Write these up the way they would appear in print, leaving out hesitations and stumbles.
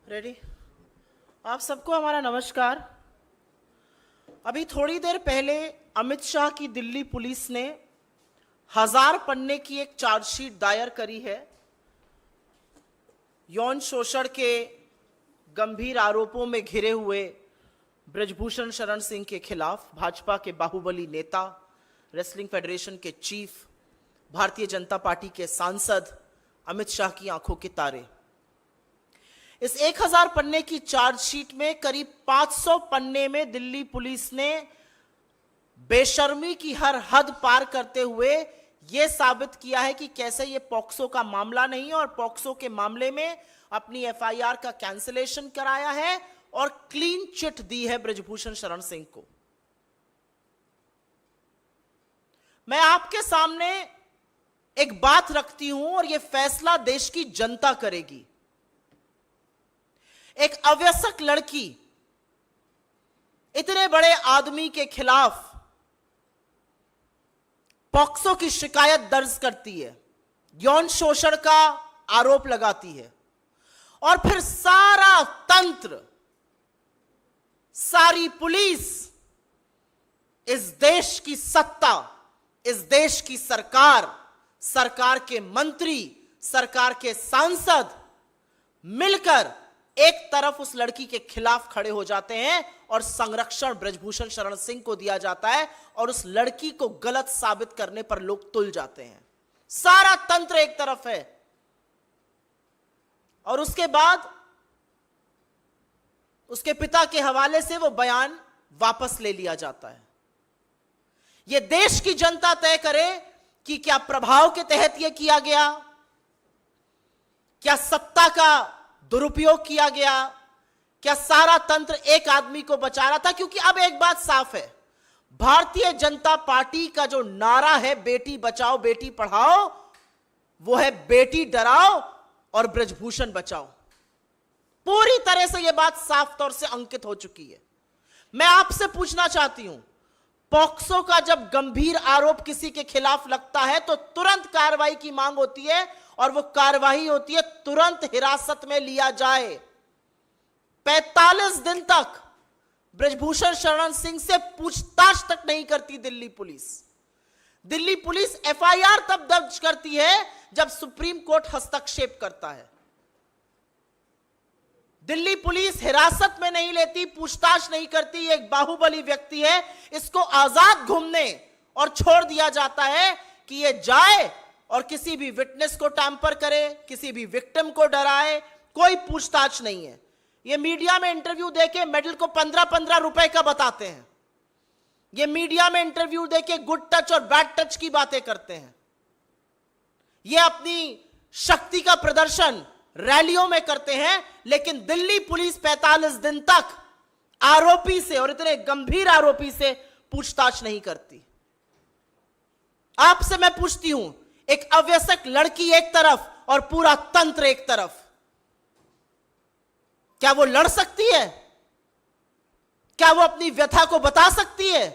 Ready? आप सबको हमारा नमस्कार। अभी थोड़ी देर पहले अमित शाह की दिल्ली पुलिस ने 1000 पन्ने की एक चार्जशीट दायर करी है यौन शोषण के गंभीर आरोपों में घिरे हुए ब्रजभूषण शरण सिंह के खिलाफ। भाजपा के बाहुबली नेता, रेसलिंग फेडरेशन के चीफ, भारतीय जनता पार्टी के सांसद अमित शाह की आंखों के तारे। इस 1000 पन्ने की चार्जशीट में करीब 500 पन्ने में दिल्ली पुलिस ने बेशर्मी की हर हद पार करते हुए यह साबित किया है कि कैसे यह पॉक्सो का मामला नहीं है और पॉक्सो के मामले में अपनी एफआईआर का कैंसिलेशन कराया है और क्लीन चिट दी है ब्रजभूषण शरण सिंह को। मैं आपके सामने एक बात रखती हूं और यह फैसला देश की जनता करेगी। एक अवयस्क लड़की इतने बड़े आदमी के खिलाफ पॉक्सो की शिकायत दर्ज करती है, यौन शोषण का आरोप लगाती है और फिर सारा तंत्र, सारी पुलिस, इस देश की सत्ता, इस देश की सरकार, सरकार के मंत्री, सरकार के सांसद मिलकर एक तरफ उस लड़की के खिलाफ खड़े हो जाते हैं और संरक्षण ब्रजभूषण शरण सिंह को दिया जाता है और उस लड़की को गलत साबित करने पर लोग तुल जाते हैं। सारा तंत्र एक तरफ है और उसके बाद उसके पिता के हवाले से वो बयान वापस ले लिया जाता है। यह देश की जनता तय करे कि क्या प्रभाव के तहत यह किया गया, क्या सत्ता का दुरुपयोग किया गया, क्या सारा तंत्र एक आदमी को बचा रहा था। क्योंकि अब एक बात साफ है, भारतीय जनता पार्टी का जो नारा है बेटी बचाओ बेटी पढ़ाओ, वो है बेटी डराओ और ब्रजभूषण बचाओ। पूरी तरह से यह बात साफ तौर से अंकित हो चुकी है। मैं आपसे पूछना चाहती हूं, पॉक्सो का जब गंभीर आरोप किसी के खिलाफ लगता है तो तुरंत कार्रवाई की मांग होती है और वो कार्रवाई होती है तुरंत हिरासत में लिया जाए। 45 दिन तक ब्रजभूषण शरण सिंह से पूछताछ तक नहीं करती Delhi police. Delhi police FIR तब दर्ज करती है जब सुप्रीम कोर्ट हस्तक्षेप करता है। दिल्ली पुलिस हिरासत में नहीं लेती, पूछताछ नहीं करती। एक बाहुबली व्यक्ति है, इसको आजाद घूमने और छोड़ दिया जाता है कि यह जाए और किसी भी विटनेस को टैंपर करे, किसी भी विक्टिम को डराए। कोई पूछताछ नहीं है। ये मीडिया में इंटरव्यू देके मेडल को 15-15 रुपए का बताते हैं। ये मीडिया में इंटरव्यू देके गुड टच और बैड टच की बातें करते हैं। ये अपनी शक्ति का प्रदर्शन रैलियों में करते हैं, लेकिन दिल्ली पुलिस 45 दिन तक आरोपी से, और इतने गंभीर आरोपी से, पूछताछ नहीं करती। आपसे मैं पूछती हूं, एक अवयस्क लड़की एक तरफ और पूरा तंत्र एक तरफ, क्या वो लड़ सकती है? क्या वो अपनी व्यथा को बता सकती है?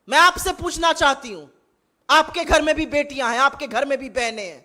मैं आपसे पूछना चाहती हूं, आपके घर में भी बेटियां हैं, आपके घर में भी बहनें हैं,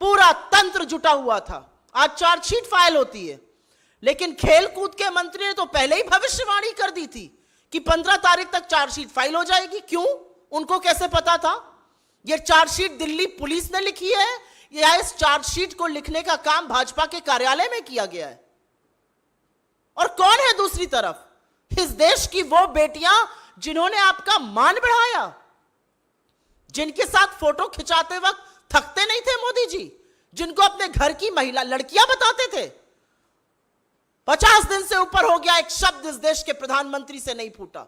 पूरा तंत्र जुटा हुआ था। आज चार्जशीट फाइल होती है, लेकिन खेलकूद के मंत्री ने तो पहले ही भविष्यवाणी कर दी थी कि 15 तारीख तक चार्जशीट फाइल हो जाएगी। क्यों? उनको कैसे पता था? यह चार्जशीट दिल्ली पुलिस ने लिखी है या इस चार्जशीट को लिखने का काम भाजपा के कार्यालय में किया गया है? और कौन है दूसरी तरफ? इस देश की वो बेटियां जिन्होंने आपका मान बढ़ाया, जिनके साथ फोटो खिंचाते वक्त थकते नहीं थे मोदी जी, जिनको अपने घर की महिला लड़कियां बताते थे। 50 दिन से ऊपर हो गया, एक शब्द इस देश के प्रधानमंत्री से नहीं फूटा।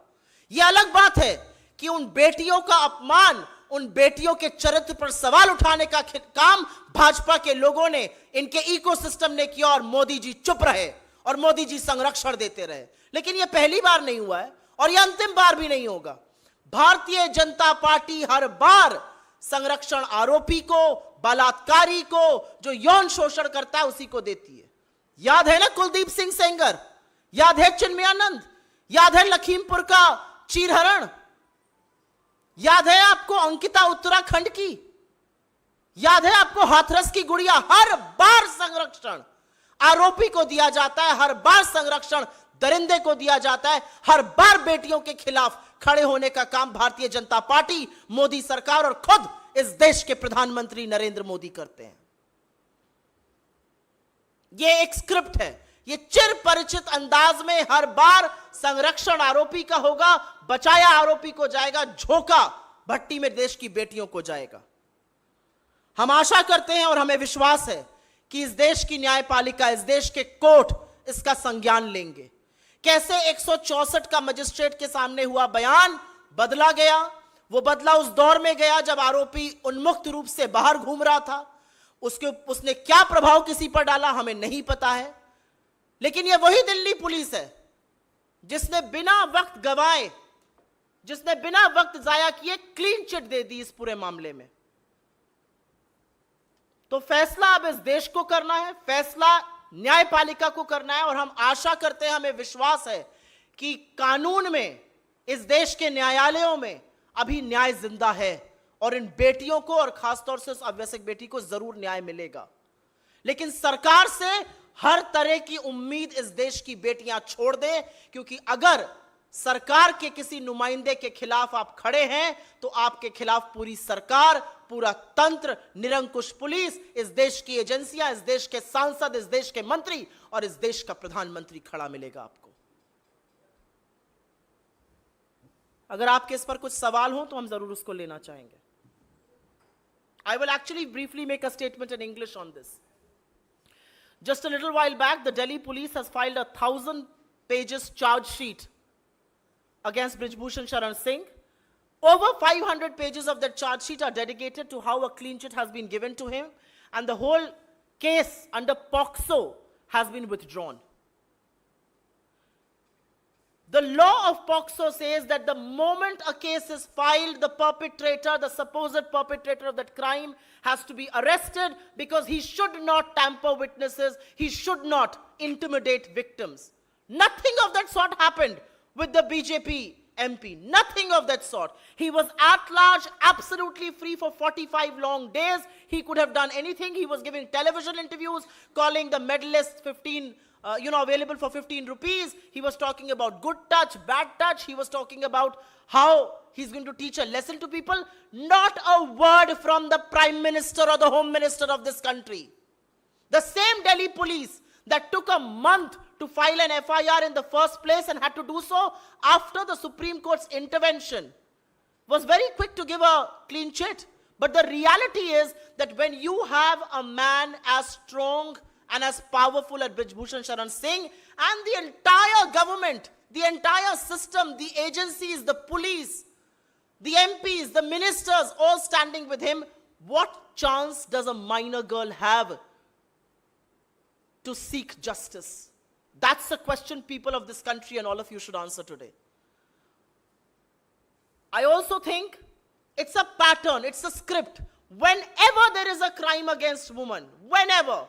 यह अलग बात है कि उन बेटियों का अपमान, उन बेटियों के चरित्र पर सवाल उठाने का काम भाजपा के लोगों ने, इनके इकोसिस्टम ने किया और मोदी जी चुप रहे और मोदी जी संरक्षण देते रहे। लेकिन यह पहली बार नहीं हुआ है और यह अंतिम बार भी नहीं होगा। भारतीय जनता पार्टी हर बार संरक्षण आरोपी को, बलात्कारी को, जो यौन शोषण करता है, उसी को देती है। याद है ना कुलदीप सिंह सेंगर, याद है चिन्मयानंद, याद है लखीमपुर का चीरहरण, याद है आपको अंकिता उत्तराखंड की, याद है आपको हाथरस की गुड़िया। हर बार संरक्षण आरोपी को दिया जाता है, हर बार संरक्षण दरिंदे को दिया जाता है, हर बार बेटियों के खिलाफ खड़े होने का काम भारतीय जनता पार्टी, मोदी सरकार और खुद इस देश के प्रधानमंत्री नरेंद्र मोदी करते हैं। यह एक स्क्रिप्ट है, ये चिर परिचित अंदाज में हर बार संरक्षण आरोपी का होगा, बचाया आरोपी को जाएगा, झोंका भट्टी में देश की बेटियों को जाएगा। हम आशा करते हैं और हमें विश्वास है कि इस देश की न्यायपालिका, इस देश के कोर्ट इसका संज्ञान लेंगे। कैसे 164 का मजिस्ट्रेट के सामने हुआ बयान बदला गया, वो बदला उस दौर में गया जब आरोपी उन्मुक्त रूप से बाहर घूम रहा था। उसने क्या प्रभाव किसी पर डाला हमें नहीं पता है, लेकिन यह वही दिल्ली पुलिस है जिसने बिना वक्त गवाए, जिसने बिना वक्त जाया किए क्लीन चिट दे दी इस पूरे मामले में। तो फैसला अब इस देश को करना है, फैसला न्यायपालिका को करना है और हम आशा करते हैं, हमें विश्वास है कि कानून में, इस देश के न्यायालयों में अभी न्याय जिंदा है और इन बेटियों को और खासतौर से उस अवैसक बेटी को जरूर न्याय मिलेगा। लेकिन सरकार से हर तरह की उम्मीद इस देश की बेटियां छोड़ दें, क्योंकि अगर सरकार के किसी नुमाइंदे के खिलाफ आप खड़े हैं तो आपके खिलाफ पूरी सरकार, पूरा तंत्र, निरंकुश पुलिस, इस देश की एजेंसियां, इस देश के सांसद, इस देश के मंत्री और इस देश का प्रधानमंत्री खड़ा मिलेगा आपको। अगर आपके इस पर कुछ सवाल हो तो हम जरूर उसको लेना चाहेंगे। I will actually briefly make a statement in English on this. Just a little while back, the Delhi police has filed a 1,000 pages charge sheet against Brijbhushan Sharan Singh. Over 500 pages of that charge sheet are dedicated to how a clean chit has been given to him, and the whole case under POCSO has been withdrawn. The law of POCSO says that the moment a case is filed, the perpetrator, the supposed perpetrator of that crime, has to be arrested because he should not tamper witnesses, he should not intimidate victims. Nothing of that sort happened with the BJP MP. Nothing of that sort. He was at large, absolutely free for 45 long days. He could have done anything. He was giving television interviews, calling the medalists available for 15 rupees. He was talking about good touch, bad touch. He was talking about how he's going to teach a lesson to people. Not a word from the Prime Minister or the Home Minister of this country. The same Delhi police that took a month to file an FIR in the first place and had to do so after the Supreme Court's intervention was very quick to give a clean chit. But the reality is that when you have a man as strong and as powerful as Brijbhushan Sharan Singh and the entire government, the entire system, the agencies, the police, the MPs, the ministers all standing with him, what chance does a minor girl have to seek justice? That's a question people of this country and all of you should answer today. I also think it's a pattern, it's a script. Whenever there is a crime against women, whenever,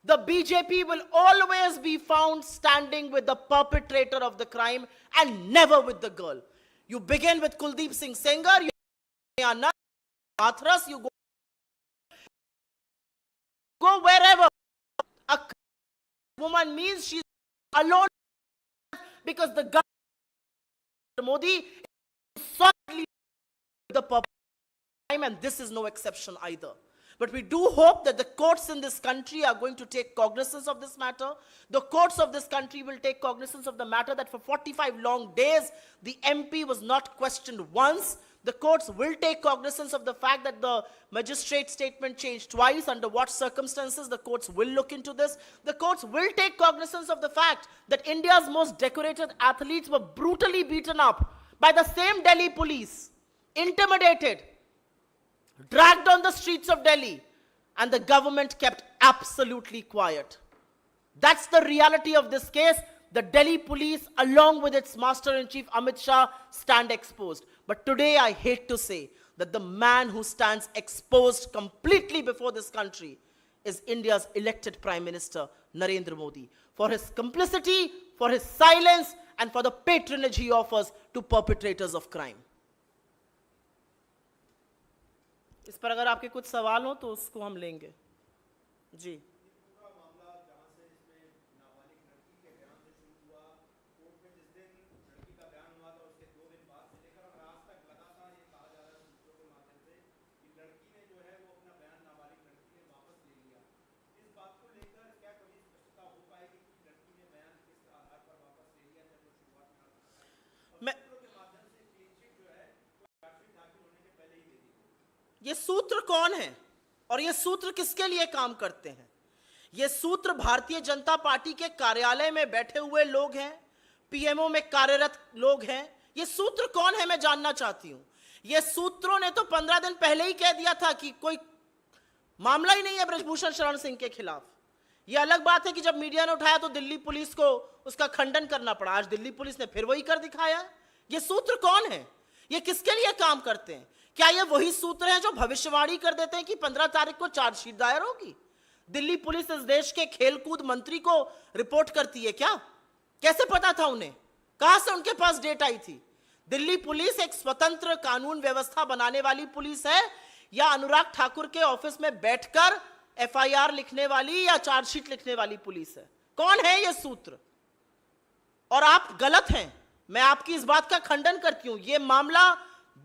the BJP will always be found standing with the perpetrator of the crime and never with the girl. You begin with Kuldeep Singh Sengar, you Hathras, you go wherever. A woman means she's alone because the government, Modi, is solidly the purpose of crime, and this is no exception either. But we do hope that the courts in this country are going to take cognizance of this matter. The courts of this country will take cognizance of the matter that for 45 long days, the MP was not questioned once. The courts will take cognizance of the fact that the magistrate statement changed twice. Under what circumstances, the courts will look into this. The courts will take cognizance of the fact that India's most decorated athletes were brutally beaten up by the same Delhi police, intimidated, dragged on the streets of Delhi, and the government kept absolutely quiet. That's the reality of this case. The Delhi police, along with its Master-in-Chief Amit Shah, stand exposed. But today I hate to say that the man who stands exposed completely before this country is India's elected Prime Minister, Narendra Modi, for his complicity, for his silence, and for the patronage he offers to perpetrators of crime. इस पर अगर आपके कुछ सवाल हो तो उसको हम लेंगे। जी। ये सूत्र कौन है और ये सूत्र किसके लिए काम करते हैं? ये सूत्र भारतीय जनता पार्टी के कार्यालय में बैठे हुए लोग हैं, पीएमओ में कार्यरत लोग हैं। ये सूत्र कौन है मैं जानना चाहती हूं। ये सूत्रों ने तो 15 दिन पहले ही कह दिया था कि कोई मामला ही नहीं है ब्रजभूषण शरण सिंह के खिलाफ। यह अलग बात है कि जब मीडिया ने उठाया तो दिल्ली पुलिस को उसका खंडन करना पड़ा। आज दिल्ली पुलिस ने फिर वही कर दिखाया। ये सूत्र कौन है? ये किसके लिए काम करते हैं? क्या ये वही सूत्र हैं जो भविष्यवाणी कर देते हैं कि 15 तारीख को चार्जशीट दायर होगी? दिल्ली पुलिस इस देश के खेलकूद मंत्री को रिपोर्ट करती है क्या? कैसे पता था उन्हें? कहां से उनके पास डेट आई थी? दिल्ली पुलिस एक स्वतंत्र कानून व्यवस्था बनाने वाली पुलिस है या अनुराग ठाकुर के ऑफिस में बैठकर एफआईआर लिखने वाली या चार्जशीट लिखने वाली पुलिस है? कौन है ये सूत्र? और आप गलत हैं, मैं आपकी इस बात का खंडन करती हूं। यह मामला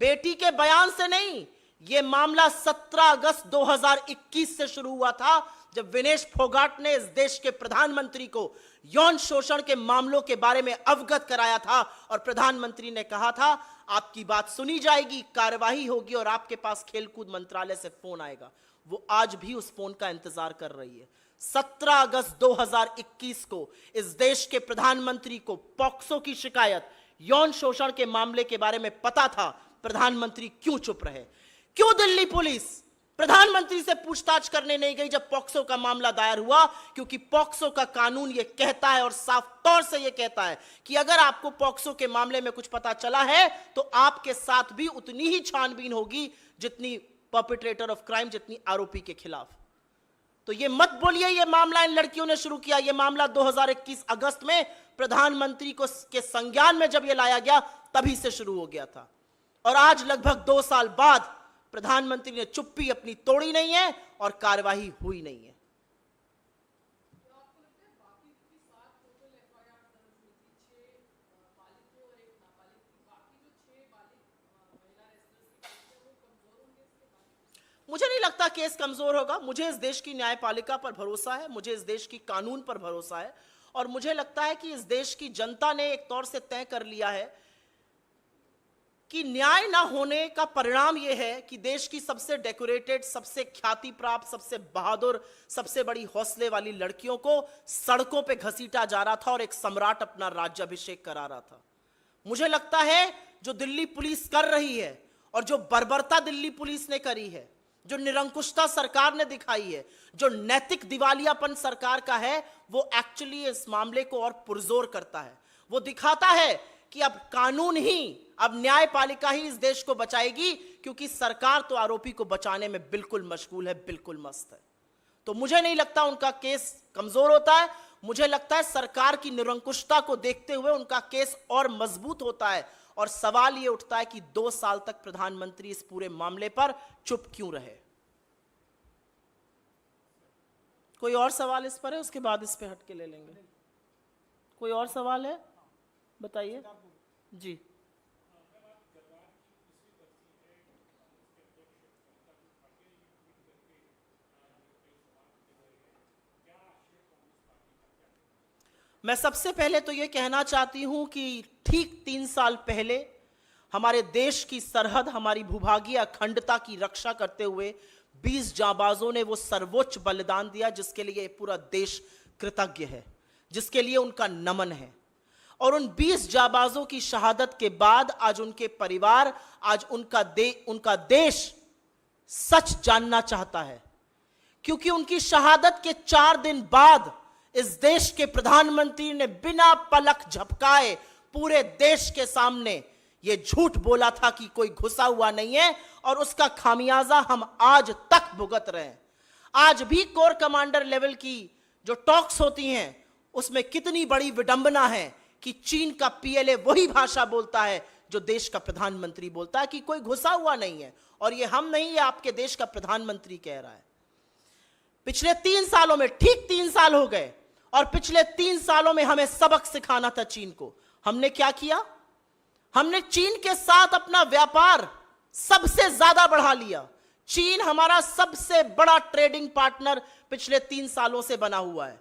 बेटी के बयान से नहीं, यह मामला 17 अगस्त 2021 से शुरू हुआ था, जब विनेश फोगाट ने इस देश के प्रधानमंत्री को यौन शोषण के मामलों के बारे में अवगत कराया था और प्रधानमंत्री ने कहा था आपकी बात सुनी जाएगी, कार्यवाही होगी और आपके पास खेलकूद मंत्रालय से फोन आएगा। वो आज भी उस फोन का इंतजार कर रही है। 17 अगस्त 2021 को इस देश के प्रधानमंत्री को पॉक्सो की शिकायत, यौन शोषण के मामले के बारे में पता था। प्रधानमंत्री क्यों चुप रहे? क्यों दिल्ली पुलिस प्रधानमंत्री से पूछताछ करने नहीं गई जब पॉक्सो का मामला दायर हुआ? क्योंकि पॉक्सो का कानून यह कहता है और साफ तौर से यह कहता है कि अगर आपको पॉक्सो के मामले में कुछ पता चला है तो आपके साथ भी उतनी ही छानबीन होगी जितनी परपेट्रेटर ऑफ क्राइम, जितनी आरोपी के खिलाफ। तो ये मत बोलिए ये मामला इन लड़कियों ने शुरू किया। ये मामला 2021 अगस्त में प्रधानमंत्री को के संज्ञान में जब ये लाया गया तभी से शुरू हो गया था। और आज लगभग 2 साल बाद प्रधानमंत्री ने चुप्पी अपनी तोड़ी नहीं है और कार्यवाही हुई नहीं है। मुझे नहीं लगता केस कमजोर होगा। मुझे इस देश की न्यायपालिका पर भरोसा है, मुझे इस देश की कानून पर भरोसा है और मुझे लगता है कि इस देश की जनता ने एक तौर से तय कर लिया है कि न्याय ना होने का परिणाम यह है कि देश की सबसे डेकोरेटेड, सबसे ख्याति प्राप्त, सबसे बहादुर, सबसे बड़ी हौसले वाली लड़कियों को सड़कों पे घसीटा जा रहा था और एक सम्राट अपना राज्याभिषेक करा रहा था। मुझे लगता है जो दिल्ली पुलिस कर रही है और जो बर्बरता दिल्ली पुलिस ने करी है, जो निरंकुशता सरकार ने दिखाई है, जो नैतिक दिवालियापन सरकार का है, वो एक्चुअली इस मामले को और पुरजोर करता है। वो दिखाता है कि अब कानून ही, अब न्यायपालिका ही इस देश को बचाएगी, क्योंकि सरकार तो आरोपी को बचाने में बिल्कुल मशगूल है, बिल्कुल मस्त है। तो मुझे नहीं लगता उनका केस कमजोर होता है। मुझे लगता है सरकार की निरंकुशता को देखते हुए उनका केस और मजबूत होता है। और सवाल यह उठता है कि 2 साल तक प्रधानमंत्री इस पूरे मामले पर चुप क्यों रहे? कोई और सवाल इस पर है? उसके बाद इस पे हटके ले लेंगे। कोई और सवाल है? बताइए जी। मैं सबसे पहले तो यह कहना चाहती हूं कि ठीक 3 साल पहले हमारे देश की सरहद, हमारी भूभागीय अखंडता की रक्षा करते हुए 20 जांबाजों ने वो सर्वोच्च बलिदान दिया जिसके लिए पूरा देश कृतज्ञ है, जिसके लिए उनका नमन है। और उन 20 जांबाजों की शहादत के बाद आज उनके परिवार, आज उनका देश सच जानना चाहता है, क्योंकि उनकी शहादत के 4 दिन बाद इस देश के प्रधानमंत्री ने बिना पलक झपकाए पूरे देश के सामने यह झूठ बोला था कि कोई घुसा हुआ नहीं है, और उसका खामियाजा हम आज तक भुगत रहे हैं। आज भी कोर कमांडर लेवल की जो टॉक्स होती हैं उसमें कितनी बड़ी विडंबना है कि चीन का पीएलए वही भाषा बोलता है जो देश का प्रधानमंत्री बोलता है कि कोई घुसा हुआ नहीं है। और ये हम नहीं, ये आपके देश का प्रधानमंत्री कह रहा है। पिछले 3 सालों में, ठीक 3 साल हो गए, और पिछले 3 सालों में हमें सबक सिखाना था चीन को। हमने क्या किया? हमने चीन के साथ अपना व्यापार सबसे ज्यादा बढ़ा लिया। चीन हमारा सबसे बड़ा ट्रेडिंग पार्टनर पिछले 3 सालों से बना हुआ है।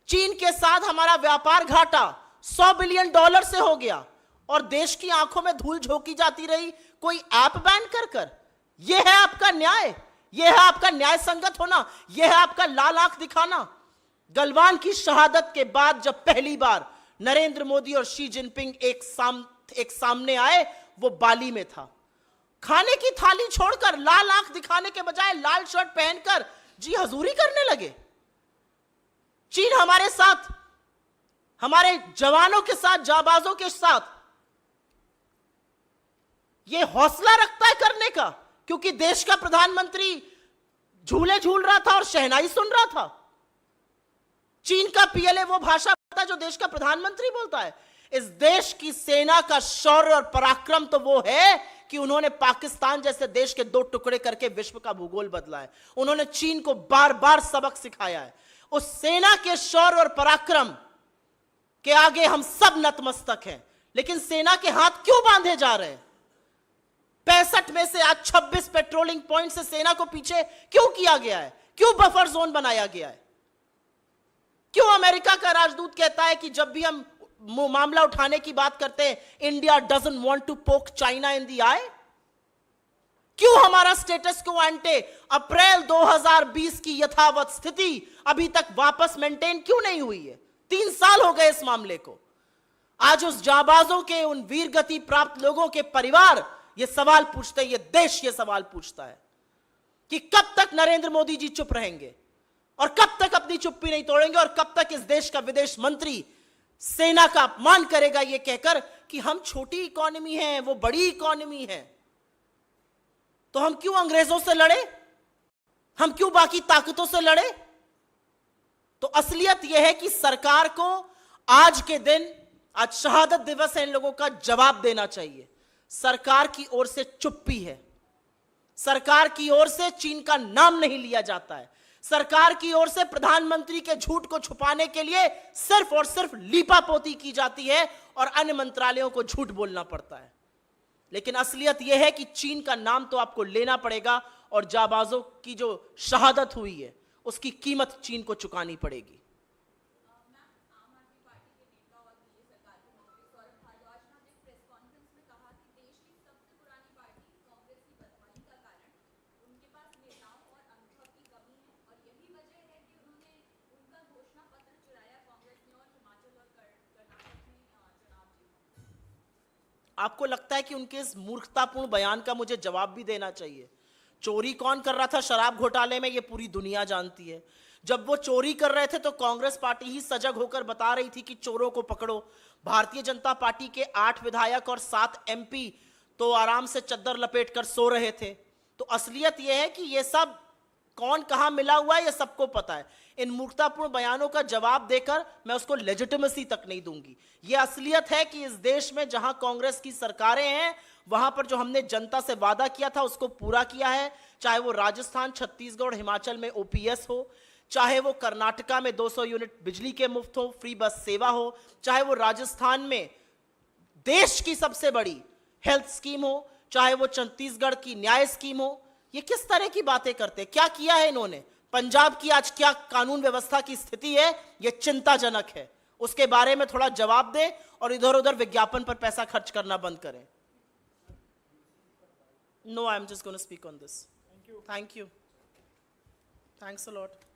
चीन के साथ हमारा व्यापार घाटा $100 बिलियन से हो गया, और देश की आंखों में धूल झोंकी जाती रही कोई ऐप बैन कर कर। यह है आपका न्याय, यह है आपका न्याय संगत होना, यह है आपका लाल आंख दिखाना। गलवान की शहादत के बाद जब पहली बार नरेंद्र मोदी और शी जिनपिंग एक सामने आए, वो बाली में था। खाने की थाली छोड़कर लाल आंख दिखाने के बजाय लाल शर्ट पहनकर जी हजूरी करने लगे। चीन हमारे साथ, हमारे जवानों के साथ, जाबाजों के साथ यह हौसला रखता है करने का, क्योंकि देश का प्रधानमंत्री झूले झूल रहा था और शहनाई सुन रहा था। चीन का पीएलए वो भाषा बोलता है जो देश का प्रधानमंत्री बोलता है। इस देश की सेना का शौर्य और पराक्रम तो वो है कि उन्होंने पाकिस्तान जैसे देश के 2 टुकड़े करके विश्व का भूगोल बदला है। उन्होंने चीन को बार बार सबक सिखाया है। उस सेना के शौर्य और पराक्रम के आगे हम सब नतमस्तक हैं। लेकिन सेना के हाथ क्यों बांधे जा रहे हैं? 65 में से आज 26 पेट्रोलिंग पॉइंट से सेना को पीछे क्यों किया गया है? क्यों बफर जोन बनाया गया है? क्यों अमेरिका का राजदूत कहता है कि जब भी हम मामला उठाने की बात करते हैं, India doesn't want to poke China in the eye? क्यों हमारा स्टेटस को एंटे अप्रैल 2020 की यथावत स्थिति अभी तक वापस मेंटेन क्यों नहीं हुई है? 3 साल हो गए इस मामले को। आज उस जाबाजों के, उन वीर गति प्राप्त लोगों के परिवार ये सवाल पूछते हैं, ये देश ये सवाल पूछता है कि कब तक नरेंद्र मोदी जी चुप रहेंगे और कब तक अपनी चुप्पी नहीं तोड़ेंगे और कब तक इस देश का विदेश मंत्री सेना का अपमान करेगा ये कहकर कि हम छोटी इकोनॉमी हैं, वो बड़ी इकोनॉमी है। तो हम क्यों अंग्रेजों से लड़े? हम क्यों बाकी ताकतों से लड़े? तो असलियत यह है कि सरकार को आज के दिन, आज शहादत दिवस है, इन लोगों का जवाब देना चाहिए। सरकार की ओर से चुप्पी है, सरकार की ओर से चीन का नाम नहीं लिया जाता है, सरकार की ओर से प्रधानमंत्री के झूठ को छुपाने के लिए सिर्फ और सिर्फ लीपापोती की जाती है और अन्य मंत्रालयों को झूठ बोलना पड़ता है। लेकिन असलियत यह है कि चीन का नाम तो आपको लेना पड़ेगा और जाबाजों की जो शहादत हुई है उसकी कीमत चीन को चुकानी पड़ेगी। आपको लगता है कि उनके इस मूर्खतापूर्ण बयान का मुझे जवाब भी देना चाहिए? चोरी कौन कर रहा था शराब घोटाले में, ये पूरी दुनिया जानती है। जब वो चोरी कर रहे थे तो कांग्रेस पार्टी ही सजग होकर बता रही थी कि चोरों को पकड़ो। भारतीय जनता पार्टी के 8 विधायक और 7 एमपी तो आराम से चद्दर लपेट कर सो रहे थे। तो असलियत यह है कि ये सब कौन कहां मिला हुआ है ये सबको पता है। इन मूर्खतापूर्ण बयानों का जवाब देकर मैं उसको लेजिटिमेसी तक नहीं दूंगी। यह असलियत है कि इस देश में जहां कांग्रेस की सरकारें हैं वहां पर जो हमने जनता से वादा किया था उसको पूरा किया है। चाहे वो राजस्थान, छत्तीसगढ़, हिमाचल में ओपीएस हो, चाहे वो कर्नाटका में 200 यूनिट बिजली के मुफ्त हो, फ्री बस सेवा हो, चाहे वो राजस्थान में देश की सबसे बड़ी हेल्थ स्कीम हो, चाहे वो छत्तीसगढ़ की न्याय स्कीम हो। ये किस तरह की बातें करते हैं? क्या किया है इन्होंने? पंजाब की आज क्या कानून व्यवस्था की स्थिति है ये चिंताजनक है। उसके बारे में थोड़ा जवाब दें और इधर उधर विज्ञापन पर पैसा खर्च करना बंद करें। No, I am just going to speak on this. Thank you. Thanks a lot.